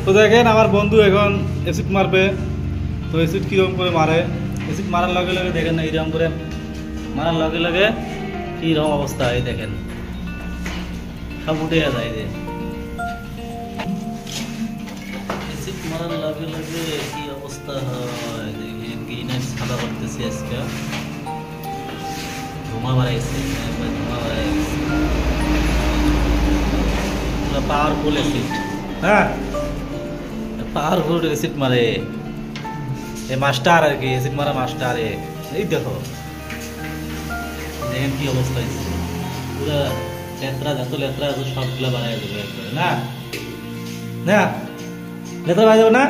তো দেখেন আমার বন্ধু এখন অ্যাসিড মারবে। তো অ্যাসিড কীরকম করে মারে, অ্যাসিড মারার লগে লগে দেখেন না এইরকম করে মারার লগে লগে কীরকম অবস্থা হয় দেখেন, সব উঠে যায় যে অ্যাসিড মারার লগে লগে কি অবস্থা হয় দেখেন। গ্রিনাইট সাদা করতেছি আজকে, ধোঁয়া বাড়াইছে, ধোঁয়া বাড়াইছে, পাওয়ারফুল অ্যাসিড। হ্যাঁ, পাওয়ারফুল অ্যাসিড মারে এই মাস্টার আর কি, অ্যাসিড মারা মাস্টার। এই দেখো দেখেন কি অবস্থা হয়েছে, পুরো লেত্রা, যত লেত্রা আছে সবগুলো বানাই দেবে না, না লেত্রা বানাই দেবো না।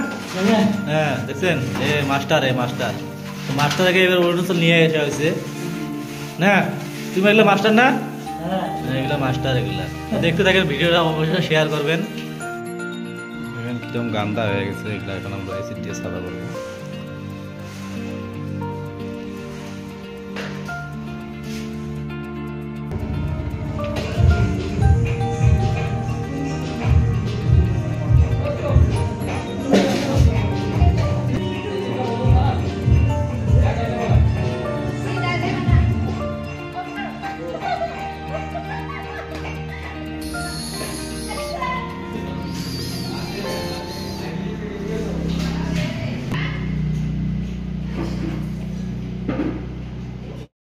হ্যাঁ দেখছেন, এ মাস্টার, এ মাস্টার, মাস্টারকে এবার অরুণাচল নিয়ে এসে হয়েছে না। তুমি এগুলো মাস্টার না? এগুলো মাস্টার, এগুলা দেখতে থাকেন, ভিডিওটা অবশ্যই শেয়ার করবেন। কিরকম গান্দা হয়ে গেছে এগুলো, এখন আমরা অ্যাসিড দিয়ে সাদা করবো।